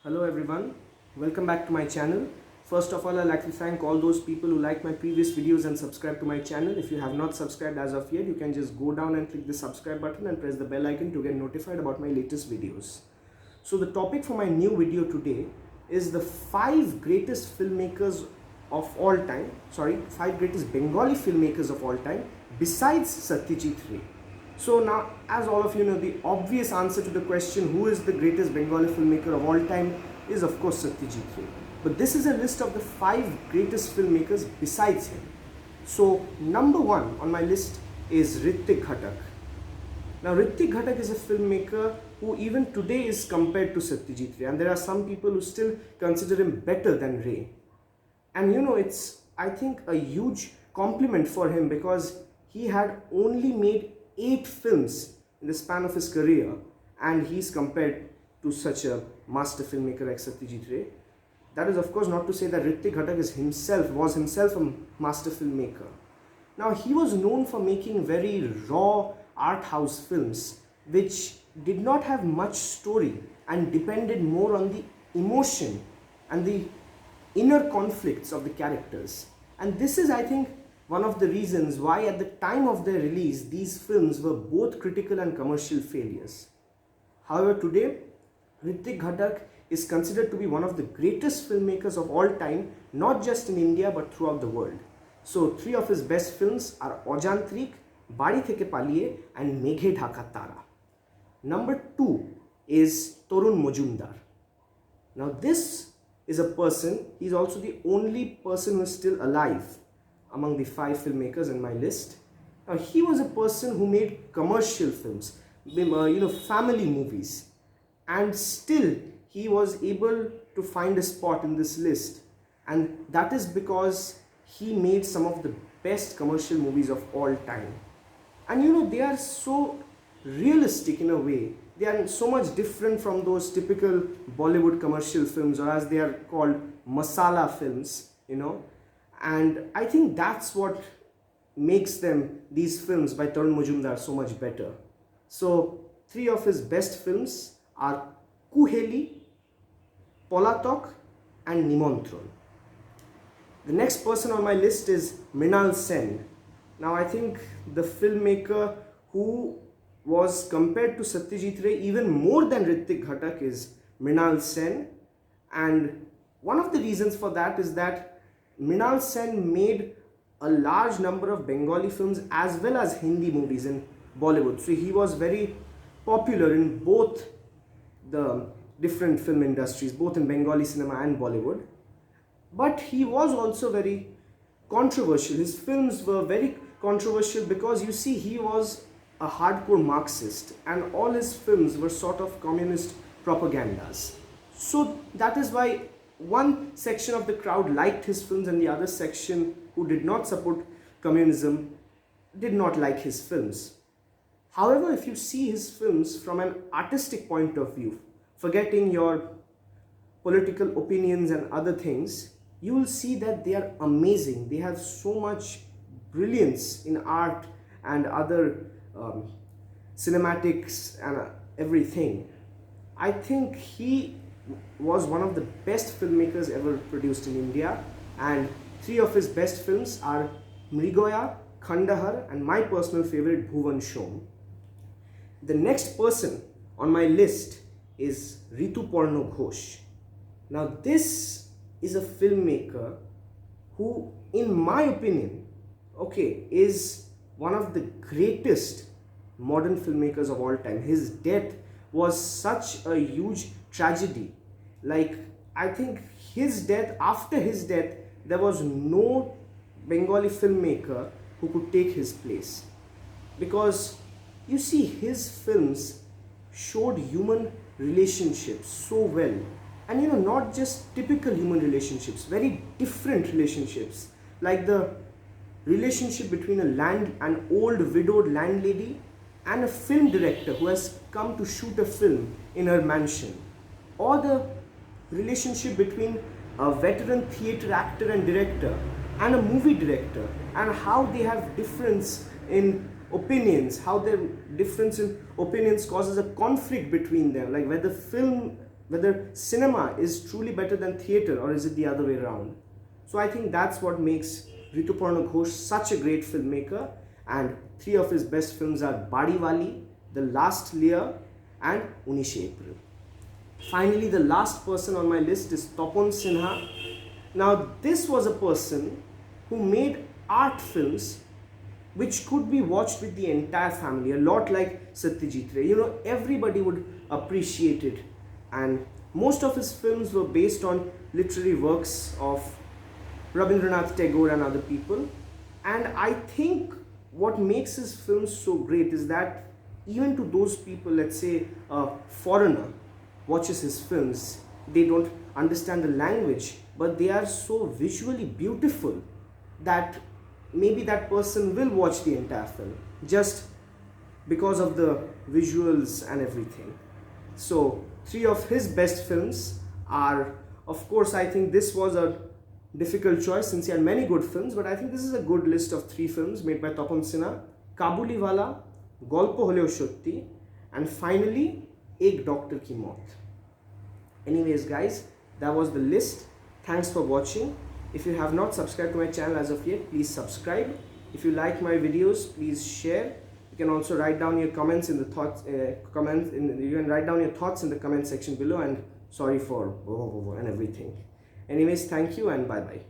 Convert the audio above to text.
Hello everyone, welcome back to my channel. First of all, I'd like to thank all those people who like my previous videos and subscribe to my channel. If you have not subscribed as of yet, you can just go down and click the subscribe button and press the bell icon to get notified about my latest videos. So the topic for my new video today is the 5 greatest filmmakers of all time, 5 greatest Bengali filmmakers of all time besides Satyajit Ray. So now, as all of you know, the obvious answer to the question who is the greatest Bengali filmmaker of all time is of course Satyajit Ray. But this is a list of the 5 greatest filmmakers besides him. So number 1 on my list is Hrithik Ghatak. Now Hrithik Ghatak is a filmmaker who even today is compared to Satyajit Ray, and there are some people who still consider him better than Ray. And you know, it's I think a huge compliment for him because he had only made 8 films in the span of his career, and he's compared to such a master filmmaker like Satyajit Ray. That is of course not to say that Hrithik Ghatak was himself a master filmmaker. Now he was known for making very raw art house films which did not have much story and depended more on the emotion and the inner conflicts of the characters. And this is, I think, one of the reasons why at the time of their release these films were both critical and commercial failures. However, today Hrithik Ghatak is considered to be one of the greatest filmmakers of all time, not just in India but throughout the world. So 3 of his best films are Ajantrik, Bari Theke Paliye and Meghe Dhaka Tara. Number 2 is Torun Majumdar. Now this is a person, he's also the only person who is still alive among the 5 filmmakers in my list. Now he was a person who made commercial films, family movies, and still he was able to find a spot in this list, and that is because he made some of the best commercial movies of all time. And you know, they are so realistic in a way. They are so much different from those typical Bollywood commercial films, or as they are called, masala films, and I think that's what makes these films by Tarun Majumdar so much better. So 3 of his best films are Kuheli, Polatok and Nimantron. The next person on my list is Mrinal Sen. Now I think the filmmaker who was compared to Satyajit Ray even more than Hrithik Ghatak is Mrinal Sen, and one of the reasons for that is that Mrinal Sen made a large number of Bengali films as well as Hindi movies in Bollywood. So he was very popular in both the different film industries, both in Bengali cinema and Bollywood. But he was also very controversial. His films were very controversial because you see, he was a hardcore Marxist and all his films were sort of communist propagandas. So that is why one section of the crowd liked his films and the other section who did not support communism did not like his films. However, if you see his films from an artistic point of view, forgetting your political opinions and other things, you will see that they are amazing. They have so much brilliance in art and other cinematics and everything. I think he was one of the best filmmakers ever produced in India, and 3 of his best films are Mrigoya, Khandahar and my personal favorite Bhuvan Shom. The next person on my list is Rituparna Ghosh. Now this is a filmmaker who, in my opinion, is one of the greatest modern filmmakers of all time. His death was such a huge tragedy. Like, I think after his death, there was no Bengali filmmaker who could take his place. Because you see, his films showed human relationships so well. And not just typical human relationships, very different relationships. Like the relationship between an old widowed landlady and a film director who has come to shoot a film in her mansion, or the relationship between a veteran theatre actor and director and a movie director, and how they have difference in opinions, how their difference in opinions causes a conflict between them, like where the film whether cinema is truly better than theatre or is it the other way around. So I think that's what makes Rituparna Ghosh such a great filmmaker, and three of his best films are Badi Wali, The Last Lear and 19 April. Finally, the last person on my list is Tapan Sinha. Now, this was a person who made art films which could be watched with the entire family, a lot like Satyajit Ray. Everybody would appreciate it. And most of his films were based on literary works of Rabindranath Tagore and other people. And I think what makes his films so great is that even to those people, let's say a foreigner watches his films, they don't understand the language, but they are so visually beautiful that maybe that person will watch the entire film just because of the visuals and everything. So three of his best films are, of course, I think this was a difficult choice since he had many good films, but I think this is a good list of three films made by Tapan Sinha: Kabuliwala, Golpo Holeo Shotti, and finally Ek Doctor Ki Maut. Anyways guys, that was the list. Thanks for watching. If you have not subscribed to my channel as of yet, please subscribe. If you like my videos, please share. You can also write down your comments in the thoughts. You can write down your thoughts in the comment section below. And sorry for and everything. Anyways, thank you and bye bye.